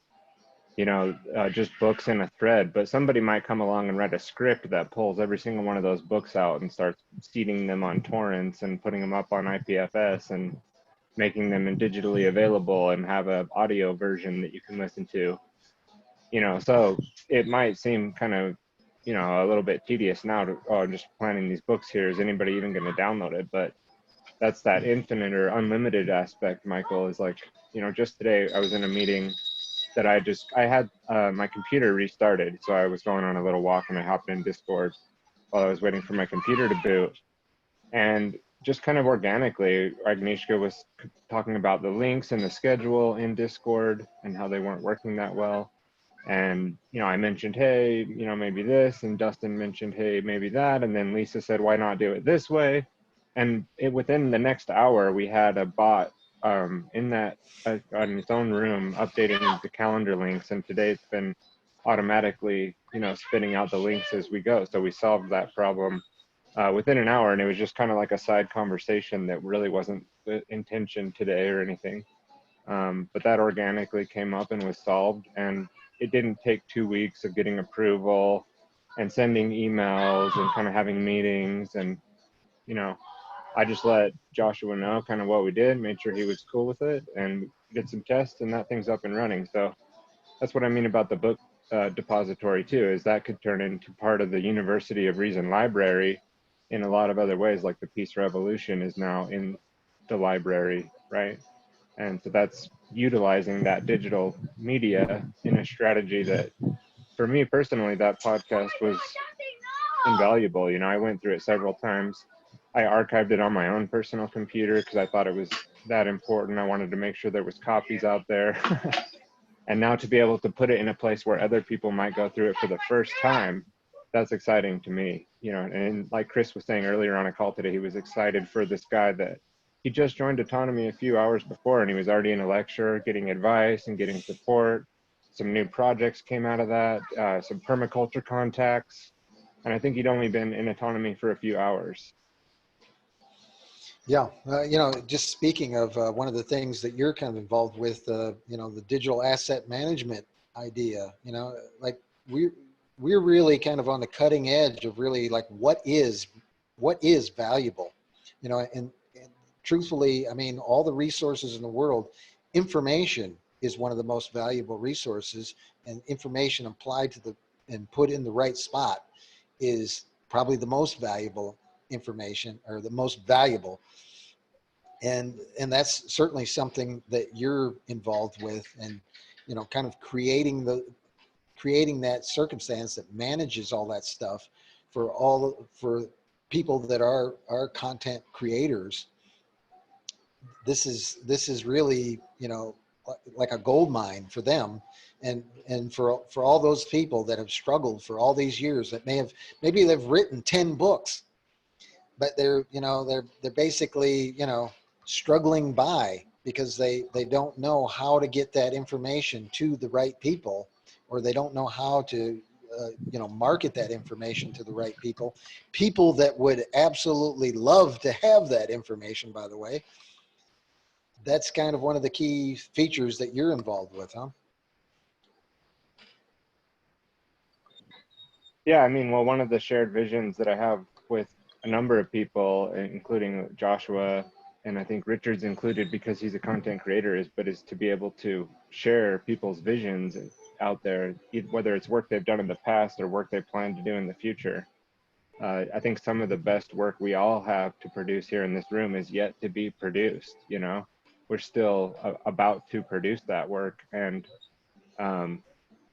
S3: just books in a thread, but somebody might come along and write a script that pulls every single one of those books out and starts seeding them on torrents and putting them up on IPFS and making them digitally available and have an audio version that you can listen to. So it might seem kind of, a little bit tedious now to, oh, just planning these books here. Is anybody even going to download it? But that's that infinite or unlimited aspect, Michael, is like, just today I was in a meeting that I had my computer restarted. So I was going on a little walk and I hopped in Discord while I was waiting for my computer to boot. And just kind of organically, Agnieszka was talking about the links and the schedule in Discord and how they weren't working that well. And, I mentioned, hey, maybe this, and Dustin mentioned, hey, maybe that. And then Lisa said, why not do it this way? And within the next hour, we had a bot in that on its own room updating the calendar links. And today it's been automatically, spitting out the links as we go. So we solved that problem within an hour. And it was just kind of like a side conversation that really wasn't the intention today or anything. But that organically came up and was solved. And it didn't take 2 weeks of getting approval and sending emails and kind of having meetings. And, I just let Joshua know kind of what we did, made sure he was cool with it, and did some tests, and that thing's up and running. So that's what I mean about the book depository too, is that could turn into part of the University of Reason library in a lot of other ways, like the Peace Revolution is now in the library, right? And so that's utilizing that digital media in a strategy that, for me personally, that podcast was invaluable. I went through it several times. I archived it on my own personal computer because I thought it was that important. I wanted to make sure there was copies out there. And now to be able to put it in a place where other people might go through it for the first time, that's exciting to me. And like Chris was saying earlier on a call today, he was excited for this guy that he just joined Autonomy a few hours before, and he was already in a lecture, getting advice and getting support. Some new projects came out of that, some permaculture contacts. And I think he'd only been in Autonomy for a few hours.
S1: Yeah, just speaking of one of the things that you're kind of involved with, the digital asset management idea, like we're really kind of on the cutting edge of really like what is valuable, and truthfully, I mean, all the resources in the world, information is one of the most valuable resources, and information applied to and put in the right spot is probably the most valuable information, or the most valuable. And that's certainly something that you're involved with, and kind of creating that circumstance that manages all that stuff for people that are content creators. This is really like a gold mine for them, and for all those people that have struggled for all these years, that maybe they've written 10 books, but they're basically struggling by because they don't know how to get that information to the right people, or they don't know how to market that information to the right people that would absolutely love to have that information, by the way. That's kind of one of the key features that you're involved with, huh?
S3: Yeah, I mean, well, one of the shared visions that I have with a number of people, including Joshua, and I think Richard's included because he's a content creator, is to be able to share people's visions out there, whether it's work they've done in the past or work they plan to do in the future. I think some of the best work we all have to produce here in this room is yet to be produced. You know, we're still about to produce that work, and um,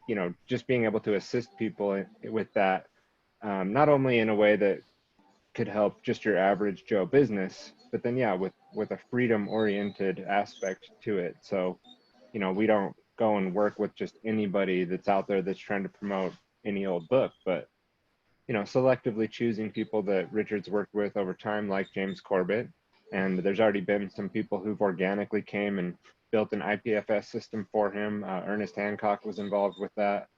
S3: you know, just being able to assist people with that, not only in a way that could help just your average Joe business, but then yeah, with a freedom oriented aspect to it. So, you know, we don't go and work with just anybody that's out there that's trying to promote any old book, but you know, selectively choosing people that Richard's worked with over time, like James Corbett. And there's already been some people who've organically came and built an IPFS system for him. Ernest Hancock was involved with that.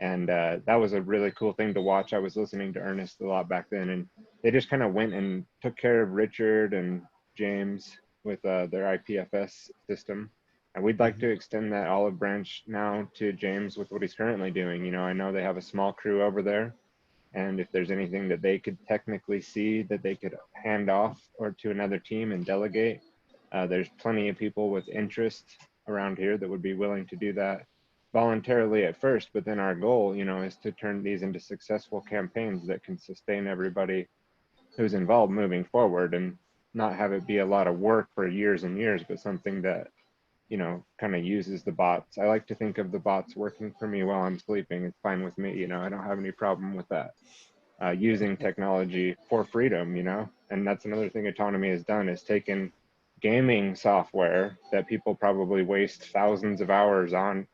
S3: And that was a really cool thing to watch. I was listening to Ernest a lot back then, and they just kind of went and took care of Richard and James with their IPFS system. And we'd like to extend that olive branch now to James with what he's currently doing. You know, I know they have a small crew over there, and if there's anything that they could technically see that they could hand off or to another team and delegate, there's plenty of people with interest around here that would be willing to do that voluntarily at first. But then our goal, you know, is to turn these into successful campaigns that can sustain everybody who's involved moving forward, and not have it be a lot of work for years and years, but something that, you know, kind of uses the bots. I like to think of the bots working for me while I'm sleeping. It's fine with me. You know, I don't have any problem with that. Using technology for freedom, you know, and that's another thing Autonomy has done, is taken gaming software that people probably waste thousands of hours on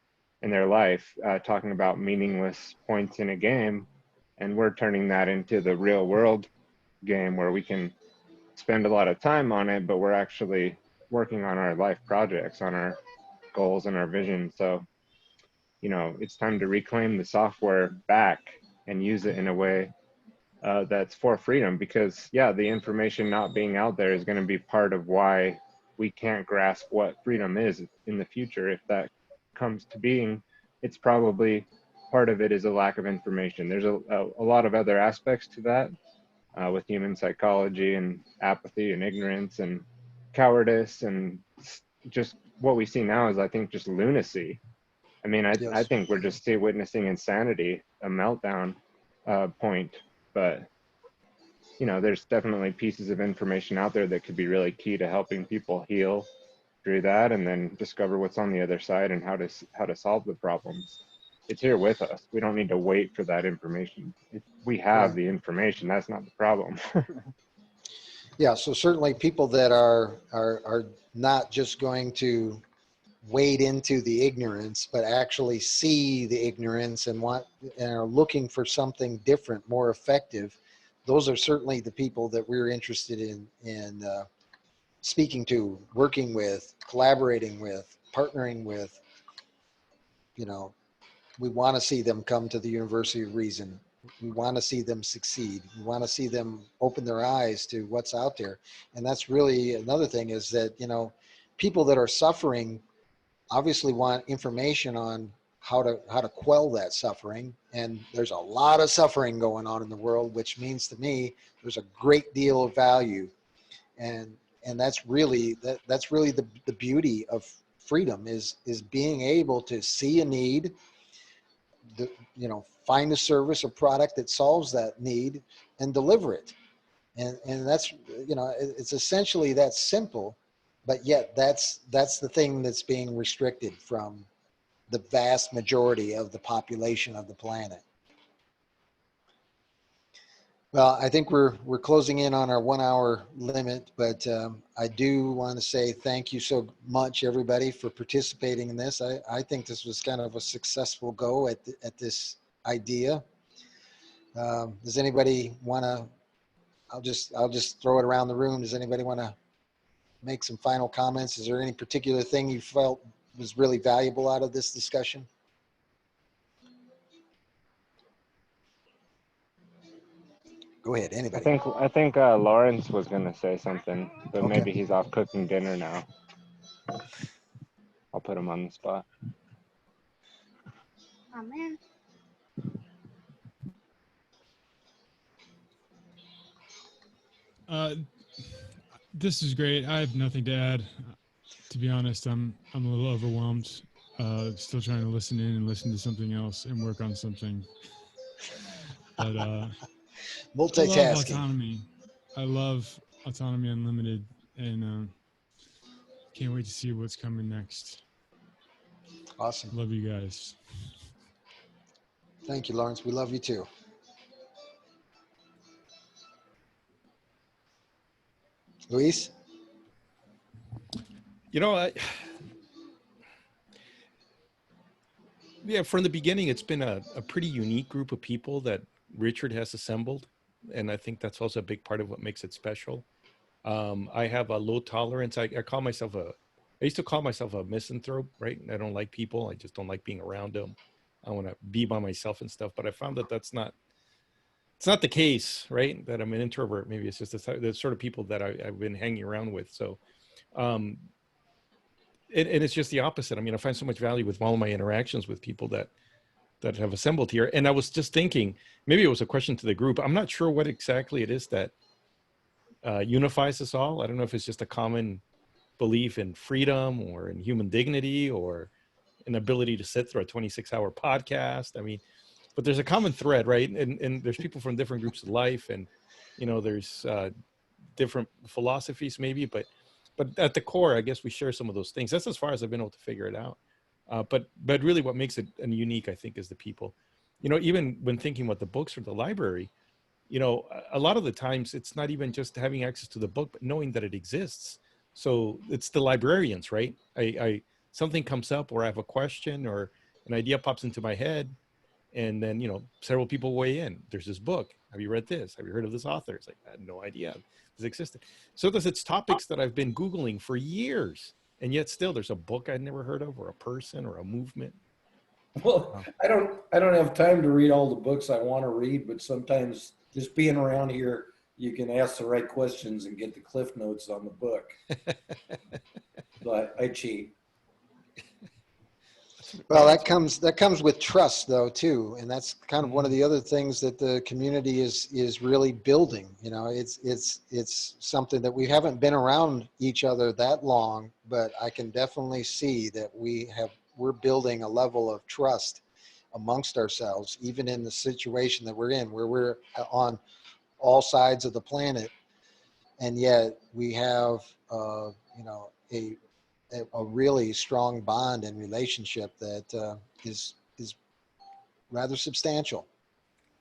S3: in their life, talking about meaningless points in a game, and we're turning that into the real world game where we can spend a lot of time on it, but we're actually working on our life projects, on our goals and our vision. So, you know, it's time to reclaim the software back and use it in a way that's for freedom, because yeah, the information not being out there is going to be part of why we can't grasp what freedom is in the future. If that comes to being, it's probably part of it is a lack of information. There's a lot of other aspects to that, with human psychology and apathy and ignorance and cowardice, and just what we see now is, I think, just lunacy. I mean, I
S1: Yes.
S3: think we're just witnessing insanity, a meltdown point. But you know, there's definitely pieces of information out there that could be really key to helping people heal through that, and then discover what's on the other side and how to solve the problems. It's here with us. We don't need to wait for that information. We have
S1: Right.
S3: the information. That's not the problem.
S1: Yeah. So certainly people that are not just going to wade into the ignorance, but actually see the ignorance and want and are looking for something different, more effective. Those are certainly the people that we're interested in speaking to, working with, collaborating with, partnering with. You know, we want to see them come to the University of Reason. We want to see them succeed. We want to see them open their eyes to what's out there. And that's really another thing, is that, you know, people that are suffering obviously want information on how to quell that suffering. And there's a lot of suffering going on in the world, which means to me there's a great deal of value. And that's really that's really the beauty of freedom, is being able to see a need, you know, find a service or product that solves that need and deliver it. And that's, you know, it's essentially that simple, but yet that's the thing that's being restricted from the vast majority of the population of the planet. Well, I think we're closing in on our 1 hour limit, but I do want to say thank you so much, everybody, for participating in this. I think this was kind of a successful go at this idea. Does anybody want to? I'll just throw it around the room. Does anybody want to make some final comments? Is there any particular thing you felt was really valuable out of this discussion? Go ahead, anybody.
S3: I think Lawrence was going to say something, but
S1: Okay.
S3: maybe he's off cooking dinner now. I'll put him on the spot.
S7: Oh man. This is great. I have nothing to add. To be honest, I'm a little overwhelmed. Still trying to listen in and listen to something else and work on something. But I love
S1: Multitasking.
S7: autonomy. I love Autonomy Unlimited, and can't wait to see what's coming next.
S1: Awesome.
S7: Love you guys.
S1: Thank you, Lawrence. We love you too. Luis?
S5: You know, yeah, from the beginning, it's been a pretty unique group of people that Richard has assembled. And I think that's also a big part of what makes it special. I have a low tolerance. I call myself I used to call myself a misanthrope, right? I don't like people. I just don't like being around them. I want to be by myself and stuff. But I found that it's not the case, right? That I'm an introvert. Maybe it's just the sort of people that I've been hanging around with. So, and it's just the opposite. I mean, I find so much value with all of my interactions with people that have assembled here. And I was just thinking, maybe it was a question to the group. I'm not sure what exactly it is that unifies us all. I don't know if it's just a common belief in freedom or in human dignity or an ability to sit through a 26-hour podcast. I mean, but there's a common thread, right? And there's people from different groups of life, and there's different philosophies maybe, but at the core, I guess we share some of those things. That's as far as I've been able to figure it out. But really what makes it unique, I think, is the people. Even when thinking about the books or the library, a lot of the times it's not even just having access to the book, but knowing that it exists. So it's the librarians, right? Something comes up, or I have a question or an idea pops into my head, and then, several people weigh in. There's this book. Have you read this? Have you heard of this author? It's like, I had no idea this existed. So it's topics that I've been Googling for years, and yet still there's a book I'd never heard of, or a person, or a movement.
S4: Well, I don't have time to read all the books I want to read, but sometimes just being around here, you can ask the right questions and get the cliff notes on the book. But I cheat.
S1: Well, that comes with trust, though, too, and that's kind of one of the other things that the community is really building. It's something that we haven't been around each other that long, but I can definitely see that we're building a level of trust amongst ourselves, even in the situation that we're in, where we're on all sides of the planet, and yet we have a really strong bond and relationship that is rather substantial.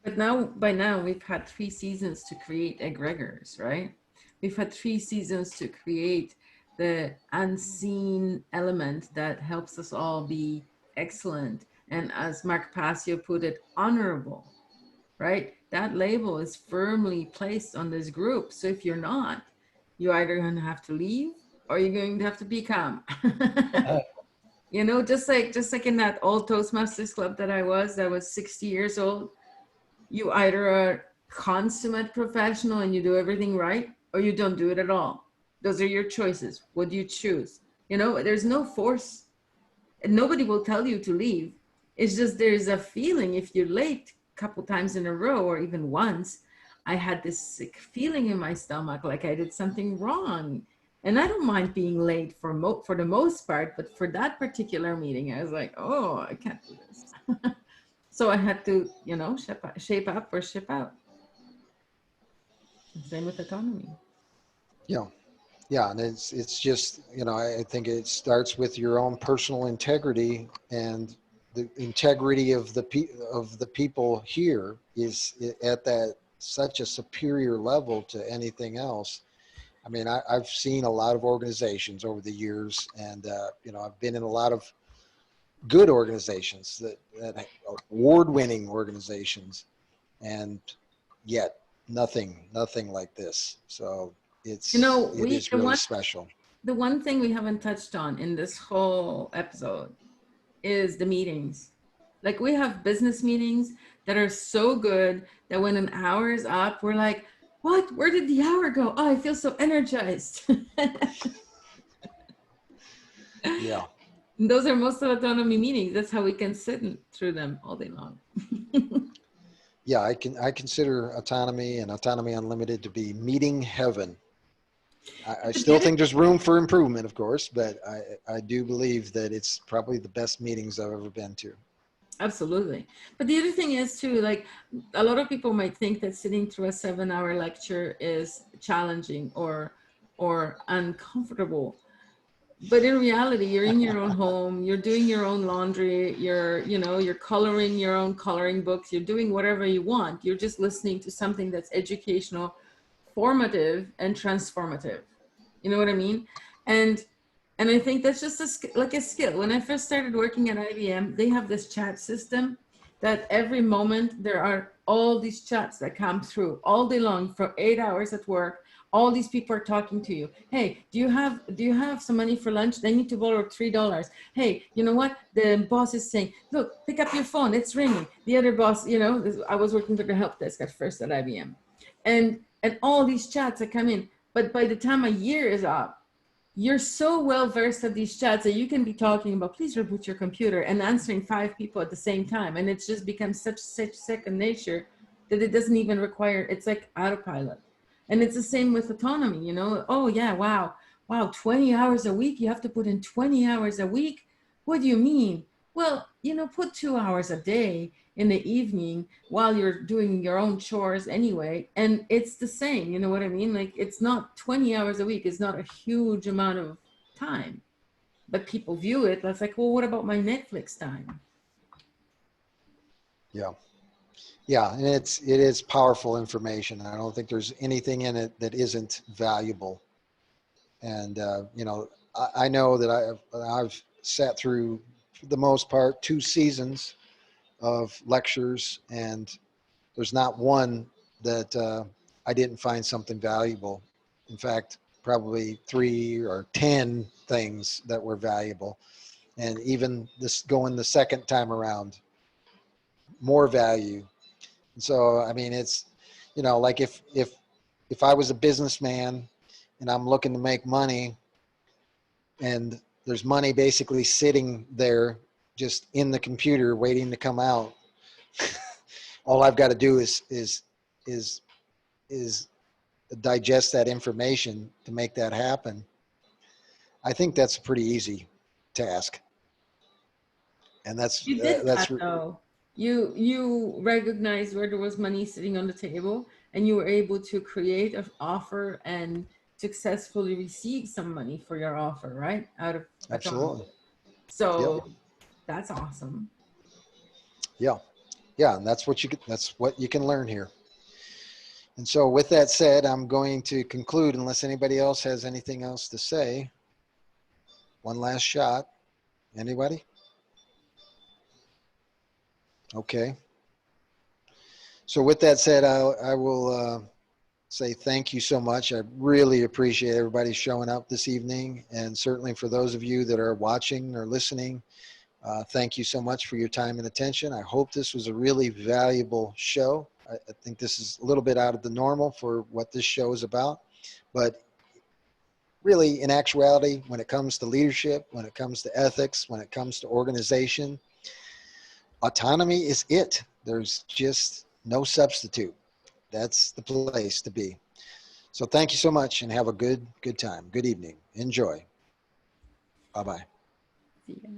S2: But by now we've had 3 seasons to create egregors, right? We've had 3 seasons to create the unseen element that helps us all be excellent. And as Mark Passio put it, honorable, right? That label is firmly placed on this group. So if you're not, you're either going to have to leave or you're going to have to become. Just like in that old Toastmasters club that was 60 years old, you either are a consummate professional and you do everything right, or you don't do it at all. Those are your choices. What do you choose? There's no force. Nobody will tell you to leave. It's just there's a feeling if you're late a couple times in a row, or even once, I had this sick feeling in my stomach, like I did something wrong. And I don't mind being late for the most part, but for that particular meeting, I was like, oh, I can't do this. So I had to, shape up or ship out. Same with autonomy.
S1: Yeah, and it's just, I think it starts with your own personal integrity, and the integrity of the people here is at that such a superior level to anything else. I mean, I've seen a lot of organizations over the years, and I've been in a lot of good organizations, that award-winning organizations, and yet nothing like this. So it is really special.
S2: The one thing we haven't touched on in this whole episode is the meetings. Like, we have business meetings that are so good that when an hour is up, we're like, what? Where did the hour go? Oh, I feel so energized.
S1: Yeah.
S2: And those are most of autonomy meetings. That's how we can sit through them all day long.
S1: yeah, I consider Autonomy and Autonomy Unlimited to be meeting heaven. I still think there's room for improvement, of course, but I do believe that it's probably the best meetings I've ever been to.
S2: Absolutely. But the other thing is too, like a lot of people might think that sitting through a 7-hour lecture is challenging or uncomfortable. But in reality, you're in your own home, you're doing your own laundry, you're coloring your own coloring books, you're doing whatever you want. You're just listening to something that's educational, formative, and transformative. You know what I mean? And I think that's just like a skill. When I first started working at IBM, they have this chat system that every moment there are all these chats that come through all day long for 8 hours at work. All these people are talking to you. Hey, do you have some money for lunch? They need to borrow $3. Hey, you know what? The boss is saying, look, pick up your phone. It's ringing. The other boss, I was working for the help desk at first at IBM, and all these chats that come in. But by the time a year is up, you're so well versed at these chats that you can be talking about, please reboot your computer, and answering 5 people at the same time. And it's just become such second nature that it doesn't even require, it's like autopilot. And it's the same with autonomy, Oh yeah, wow, 20 hours a week. You have to put in 20 hours a week. What do you mean? Well, put 2 hours a day in the evening while you're doing your own chores anyway. And it's the same, you know what I mean? Like, it's not 20 hours a week. It's not a huge amount of time, but people view it. That's like, well, what about my Netflix time?
S1: Yeah. Yeah. And it is powerful information. I don't think there's anything in it that isn't valuable. And, I know that I've sat through, for the most part, 2 seasons of lectures, and there's not one that I didn't find something valuable. In fact, probably 3 or 10 things that were valuable. And even this going the second time around, more value. And so, I mean, it's, like if I was a businessman and I'm looking to make money, and there's money basically sitting there just in the computer waiting to come out, all I've got to do is digest that information to make that happen. I think that's a pretty easy task. And that's
S2: You did that though. You recognized where there was money sitting on the table, and you were able to create an offer and successfully receive some money for your offer, right? Out of
S1: absolutely.
S2: So
S1: Yep.
S2: That's awesome.
S1: Yeah. Yeah. And that's what you can learn here. And so with that said, I'm going to conclude unless anybody else has anything else to say. One last shot. Anybody? Okay. So with that said, I will say thank you so much. I really appreciate everybody showing up this evening. And certainly for those of you that are watching or listening, thank you so much for your time and attention. I hope this was a really valuable show. I think this is a little bit out of the normal for what this show is about. But really, in actuality, when it comes to leadership, when it comes to ethics, when it comes to organization, autonomy is it. There's just no substitute. That's the place to be. So thank you so much, and have a good time. Good evening. Enjoy. Bye-bye.
S2: See ya.